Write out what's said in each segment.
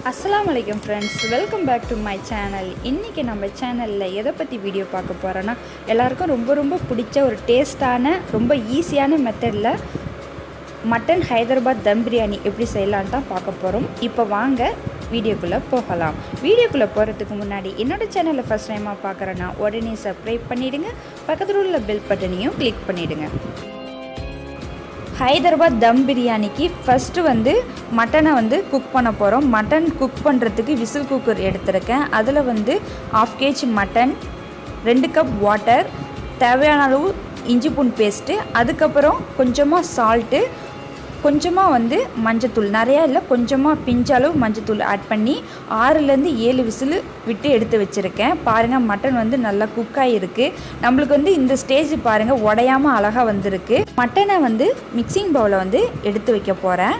अस्सलाम वालेकुम friends, welcome back to my channel. இன்றைக்கி நம்ம சேனலில் எதை பற்றி வீடியோ பார்க்க போகிறோன்னா, எல்லாருக்கும் ரொம்ப பிடிச்ச ஒரு டேஸ்ட்டான ரொம்ப ஈஸியான மெத்தடில் மட்டன் ஹைதராபாத் தம் பிரியாணி எப்படி செய்யலான்னு தான் பார்க்க போகிறோம். இப்போ வாங்க வீடியோக்குள்ளே போகலாம். வீடியோக்குள்ளே போகிறதுக்கு முன்னாடி என்னோடய சேனலை ஃபஸ்ட் டைமாக பார்க்குறேன்னா உடனே சப்ஸ்கிரைப் பண்ணிவிடுங்க. பக்கத்தில் உள்ள பெல் பட்டனையும் கிளிக் பண்ணிவிடுங்க. ஹைதராபாத் தம் பிரியாணிக்கு ஃபஸ்ட்டு மட்டனை குக் பண்ண போகிறோம். மட்டன் குக் பண்ணுறதுக்கு விசில் குக்கர் எடுத்திருக்கேன். அதில் 1/2 kg மட்டன், 2 கப் வாட்டர், தேவையான அளவு இஞ்சி பூண்டு பேஸ்ட்டு, அதுக்கப்புறம் கொஞ்சமாக சால்ட்டு, கொஞ்சமாக மஞ்சத்தூள், நிறையா இல்லை கொஞ்சமாக பிஞ்சளவு மஞ்சத்தூள் ஆட் பண்ணி 6லேருந்து 7 விசில் விட்டு எடுத்து வச்சுருக்கேன். பாருங்கள் மட்டன் நல்லா குக் ஆகிருக்கு. நம்மளுக்கு இந்த ஸ்டேஜ் பாருங்கள் உடையாமல் அழகாக வந்திருக்கு. மட்டனை மிக்சிங் பவுலில் எடுத்து வைக்க போகிறேன்.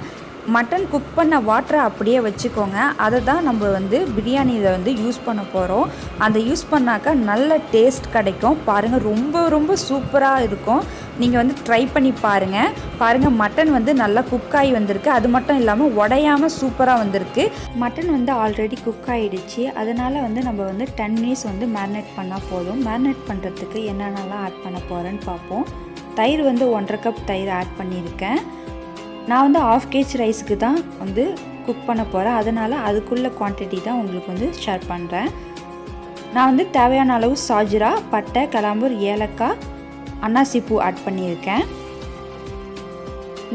மட்டன் குக் பண்ண வாட்டரை அப்படியே வச்சுக்கோங்க. அதை தான் நம்ம பிரியாணியில் யூஸ் பண்ண போகிறோம். அந்த யூஸ் பண்ணாக்கா நல்ல டேஸ்ட் கிடைக்கும். பாருங்கள் ரொம்ப சூப்பராக இருக்கும். நீங்கள் ட்ரை பண்ணி பாருங்கள் மட்டன் நல்லா குக் ஆகி வந்திருக்கு. அது மட்டும் இல்லாமல் உடையாமல் சூப்பராக வந்திருக்கு. மட்டன் ஆல்ரெடி குக் ஆகிடுச்சு. அதனால் நம்ம 10 மினிட்ஸ் மேரினேட் பண்ணால் போதும். மேரினேட் பண்ணுறதுக்கு என்னென்னலாம் ஆட் பண்ண போகிறேன்னு பார்ப்போம். தயிர் 1/2 கப் தயிர் ஆட் பண்ணியிருக்கேன். நான் 1/2 kg ரைஸுக்கு தான் குக் பண்ண போகிறேன். அதனால் அதுக்குள்ள குவான்டிட்டி தான் உங்களுக்கு ஷேர் பண்ணுறேன். நான் தேவையான அளவு சாஜிரா, பட்டை, கிராம்பு, ஏலக்காய், அன்னாசி பூ ஆட் பண்ணியிருக்கேன்.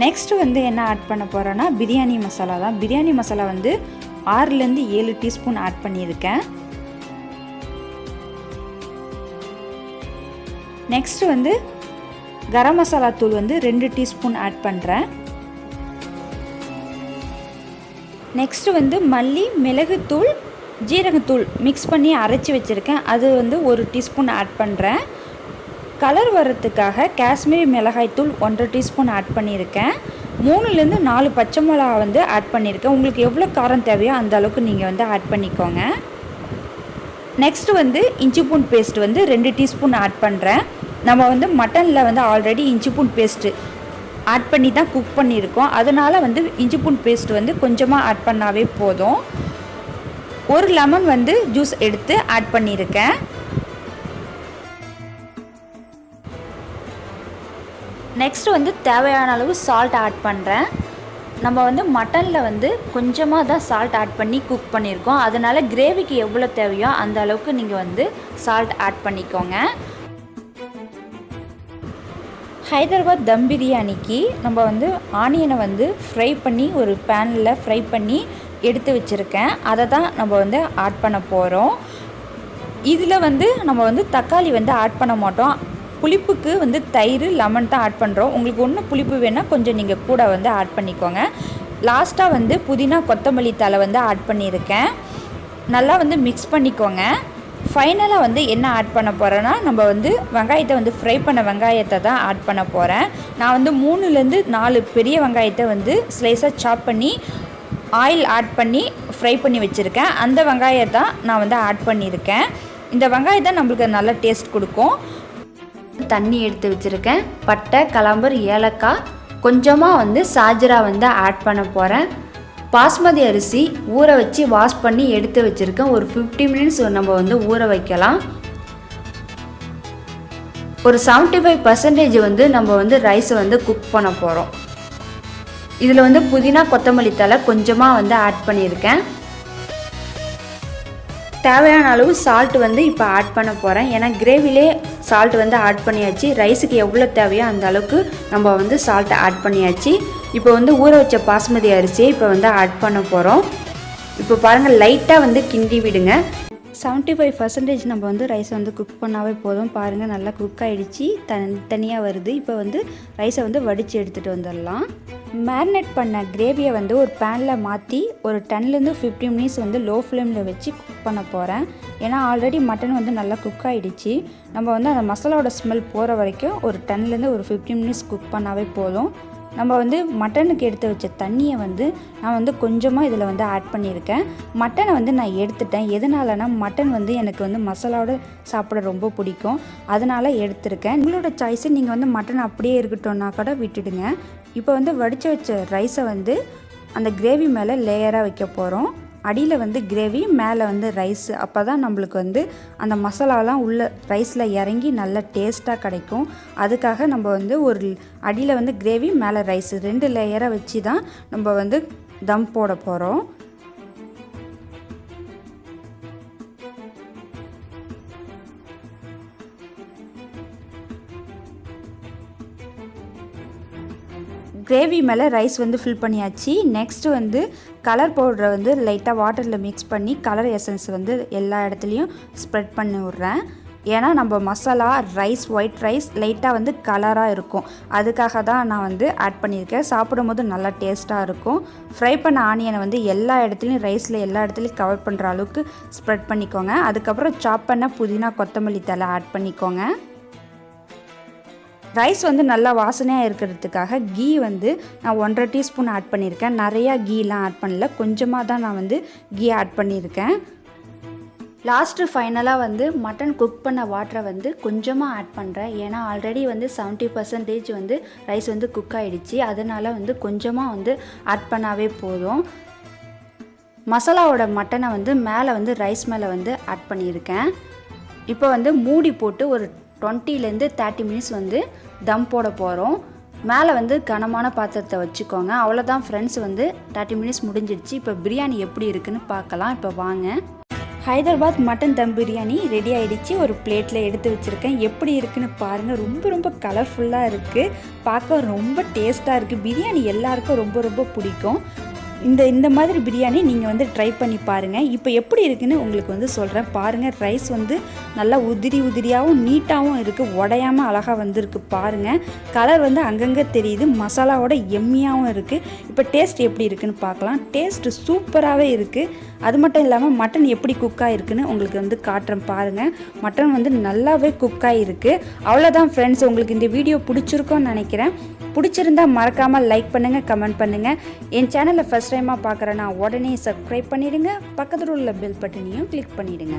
நெக்ஸ்ட்டு என்ன ஆட் பண்ண போகிறேன்னா பிரியாணி மசாலா தான். பிரியாணி மசாலா 6லேருந்து 7 டீஸ்பூன் ஆட் பண்ணியிருக்கேன். நெக்ஸ்ட்டு கரம் மசாலா தூள் 2 டீஸ்பூன் ஆட் பண்ணுறேன். நெக்ஸ்ட்டு மல்லி, மிளகுத்தூள், ஜீரகத்தூள் மிக்ஸ் பண்ணி அரைச்சி வச்சுருக்கேன். அது 1 டீஸ்பூன் ஆட் பண்ணுறேன். கலர் வர்றதுக்காக காஷ்மீரி மிளகாய்த்தூள் 1/2 டீஸ்பூன் ஆட் பண்ணியிருக்கேன். 3லேருந்து 4 பச்சை மிளகா ஆட் பண்ணியிருக்கேன். உங்களுக்கு எவ்வளோ காரம் தேவையோ அந்த அளவுக்கு நீங்கள் ஆட் பண்ணிக்கோங்க. நெக்ஸ்ட்டு இஞ்சி பூண்டு பேஸ்ட் 2 டீஸ்பூன் ஆட் பண்ணுறேன். நம்ம மட்டனில் ஆல்ரெடி இஞ்சி பூண்டு பேஸ்ட்டு ஆட் பண்ணி தான் குக் பண்ணியிருக்கோம். அதனால் இஞ்சி பூண்டு பேஸ்ட் கொஞ்சமாக ஆட் பண்ணாவே போதும். 1 லெமன் ஜூஸ் எடுத்து ஆட் பண்ணியிருக்கேன். நெக்ஸ்ட்டு தேவையான அளவு சால்ட் ஆட் பண்ணுறேன். நம்ம மட்டனில் கொஞ்சமாக தான் சால்ட் ஆட் பண்ணி குக் பண்ணியிருக்கோம். அதனால் கிரேவிக்கு எவ்வளோ தேவையோ அந்த அளவுக்கு நீங்கள் சால்ட் ஆட் பண்ணிக்கோங்க. ஹைதராபாத் தம் பிரியாணிக்கு நம்ம ஆனியனை ஃப்ரை பண்ணி ஒரு பேனில் ஃப்ரை பண்ணி எடுத்து வச்சுருக்கேன். அதை தான் நம்ம ஆட் பண்ண போகிறோம். இதில் நம்ம தக்காளி ஆட் பண்ண மாட்டோம். புளிப்புக்கு தயிர், லெமன் தான் ஆட் பண்ணுறோம். உங்களுக்கு ஒன்று புளிப்பு வேணால் கொஞ்சம் நீங்கள் கூட ஆட் பண்ணிக்கோங்க. லாஸ்ட்டாக புதினா, கொத்தமல்லி தழை ஆட் பண்ணியிருக்கேன். நல்லா மிக்ஸ் பண்ணிக்கோங்க. ஃபைனலாக என்ன ஆட் பண்ண போகிறேன்னா நம்ம வெங்காயத்தை ஃப்ரை பண்ண வெங்காயத்தை தான் ஆட் பண்ண போகிறேன். நான் 3லேருந்து 4 பெரிய வெங்காயத்தை ஸ்லைஸாக சாப் பண்ணி ஆயில் ஆட் பண்ணி ஃப்ரை பண்ணி வச்சுருக்கேன். அந்த வெங்காயத்தை தான் நான் ஆட் பண்ணியிருக்கேன். இந்த வெங்காயத்தை நம்மளுக்கு நல்ல டேஸ்ட் கொடுக்கும். தண்ணி எடுத்து வச்சுருக்கேன். பட்டை, கிராம்பு, ஏலக்காய், கொஞ்சமாக சாஜிரா ஆட் பண்ண போகிறேன். பாஸ்மதி அரிசி ஊற வச்சு வாஷ் பண்ணி எடுத்து வச்சுருக்கேன். ஒரு 50 மினிட்ஸ் நம்ம ஊற வைக்கலாம். ஒரு 75% நம்ம ரைஸை குக் பண்ண போகிறோம். இதில் புதினா, கொத்தமல்லி தழை கொஞ்சமாக ஆட் பண்ணியிருக்கேன். தேவையான அளவு சால்ட் இப்போ ஆட் பண்ண போகிறேன். ஏன்னா கிரேவிலே சால்ட் ஆட் பண்ணியாச்சு. ரைஸுக்கு எவ்வளோ தேவையோ அந்த அளவுக்கு நம்ம சால்ட்டை ஆட் பண்ணியாச்சு. இப்போ ஊற வச்ச பாஸ்மதி அரிசியை இப்போ ஆட் பண்ண போகிறோம். இப்போ பாருங்கள் லைட்டாக கிண்டி விடுங்க. 75% நம்ம ரைஸை குக் பண்ணாவே போதும். பாருங்கள் நல்லா குக் ஆகிடுச்சு, தனியாக வருது. இப்போ ரைஸை வடித்து எடுத்துகிட்டு வந்துடலாம். மேரினேட் பண்ண கிரேவியை ஒரு பேனில் மாற்றி ஒரு 10லேருந்து 15 மினிட்ஸ் லோ ஃப்ளேமில் வச்சு குக் பண்ண போகிறேன். ஏன்னா ஆல்ரெடி மட்டன் நல்லா குக் ஆகிடுச்சு. நம்ம அந்த மசாலாவோட ஸ்மெல் போகிற வரைக்கும் ஒரு 10லேருந்து ஒரு 15 மினிட்ஸ் குக் பண்ணாவே போதும். நம்ம மட்டனுக்கு எடுத்து வச்ச தண்ணியை நான் கொஞ்சமாக இதில் ஆட் பண்ணியிருக்கேன். மட்டனை நான் எடுத்துட்டேன். எதனாலனா மட்டன் எனக்கு மசாலாவோட சாப்பிட ரொம்ப பிடிக்கும். அதனால் எடுத்துருக்கேன். உங்களோட சாய்ஸு நீங்கள் மட்டன் அப்படியே இருக்கட்டும்னா கூட விட்டுடுங்க. இப்போ வடித்து வச்ச ரைஸை அந்த கிரேவி மேலே லேயராக வைக்க போகிறோம். அடியில் வந்து கிரேவி, மேலே வந்து ரைஸ். அப்போ தான் நம்மளுக்கு வந்து அந்த மசாலாலாம் உள்ள ரைஸில் இறங்கி நல்ல டேஸ்ட்டாக கிடைக்கும். அதுக்காக நம்ம வந்து ஒரு அடியில் வந்து கிரேவி, மேலே ரைஸ் 2 லேயராக வச்சு தான் நம்ம வந்து தம் போட போகிறோம். கிரேவி மேலே ரைஸ் வந்து ஃபில் பண்ணியாச்சு. நெக்ஸ்ட்டு வந்து கலர் பவுடரை வந்து லைட்டாக வாட்டரில் மிக்ஸ் பண்ணி கலர் எசன்ஸ் வந்து எல்லா இடத்துலையும் ஸ்ப்ரெட் பண்ணி விட்றேன். ஏன்னா நம்ம மசாலா ரைஸ், ஒயிட் ரைஸ் லைட்டாக வந்து கலராக இருக்கும். அதுக்காக தான் நான் வந்து ஆட் பண்ணியிருக்கேன். சாப்பிடும்போது நல்லா டேஸ்ட்டாக இருக்கும். ஃப்ரை பண்ண ஆனியனை வந்து எல்லா இடத்துலையும் ரைஸில் எல்லா இடத்துலையும் கவர் பண்ணுற அளவுக்கு ஸ்ப்ரெட் பண்ணிக்கோங்க. அதுக்கப்புறம் சாப் பண்ண புதினா, கொத்தமல்லி தழை ஆட் பண்ணிக்கோங்க. ரைஸ் வந்து நல்லா வாசனையாக இருக்கிறதுக்காக கீ வந்து நான் 1.5 டீஸ்பூன் ஆட் பண்ணியிருக்கேன். நிறையா கீலாம் ஆட் பண்ணல, கொஞ்சமாக தான் நான் வந்து கீ ஆட் பண்ணியிருக்கேன். லாஸ்ட்டு ஃபைனலாக வந்து மட்டன் குக் பண்ண வாட்டரை வந்து கொஞ்சமாக ஆட் பண்ணுறேன். ஏன்னா ஆல்ரெடி வந்து 70% வந்து ரைஸ் வந்து குக் ஆகிடுச்சு. அதனால் வந்து கொஞ்சமாக வந்து ஆட் பண்ணாவே போதும். மசாலாவோட மட்டனை வந்து மேலே வந்து ரைஸ் மேலே வந்து ஆட் பண்ணியிருக்கேன். இப்போ வந்து மூடி போட்டு ஒரு 20 to 30 மினிட்ஸ் வந்து தம் போட போகிறோம். மேலே வந்து கனமான பாத்திரத்தை வச்சுக்கோங்க. அவ்வளோதான் ஃப்ரெண்ட்ஸ், வந்து 30 மினிட்ஸ் முடிஞ்சிடுச்சு. இப்போ பிரியாணி எப்படி இருக்குன்னு பார்க்கலாம். இப்போ வாங்க. ஹைதராபாத் மட்டன் தம் பிரியாணி ரெடி ஆகிடுச்சு. ஒரு பிளேட்டில் எடுத்து வச்சுருக்கேன். எப்படி இருக்குன்னு பாருங்கள். ரொம்ப கலர்ஃபுல்லாக இருக்குது. பார்க்க ரொம்ப டேஸ்ட்டாக இருக்குது. பிரியாணி எல்லாருக்கும் ரொம்ப பிடிக்கும். இந்த மாதிரி பிரியாணி நீங்கள் வந்து ட்ரை பண்ணி பாருங்கள். இப்போ எப்படி இருக்குன்னு உங்களுக்கு வந்து சொல்கிறேன் பாருங்கள். ரைஸ் வந்து நல்லா உதிரியாகவும் நீட்டாகவும் இருக்குது. உடையாமல் அழகாக வந்திருக்கு பாருங்கள். கலர் வந்து அங்கங்கே தெரியுது. மசாலாவோட எம்மியாகவும் இருக்குது. இப்போ டேஸ்ட் எப்படி இருக்குன்னு பார்க்கலாம். டேஸ்ட்டு சூப்பராகவே இருக்குது. அது மட்டும் இல்லாமல் மட்டன் எப்படி குக்காக இருக்குன்னு உங்களுக்கு வந்து காட்டுறேன் பாருங்கள். மட்டன் வந்து நல்லாவே குக்காக இருக்குது. அவ்வளோதான் ஃப்ரெண்ட்ஸ், உங்களுக்கு இந்த வீடியோ பிடிச்சிருக்கோன்னு நினைக்கிறேன். பிடிச்சிருந்தா மறக்காமல் லைக் பண்ணுங்கள், கமெண்ட் பண்ணுங்கள். என் சேனலை ஃபஸ்ட் டைமாக பார்க்குறேன்னா உடனே சப்ஸ்கிரைப் பண்ணிவிடுங்க. பக்கத்தில் உள்ள பெல் பட்டனையும் கிளிக் பண்ணிவிடுங்க.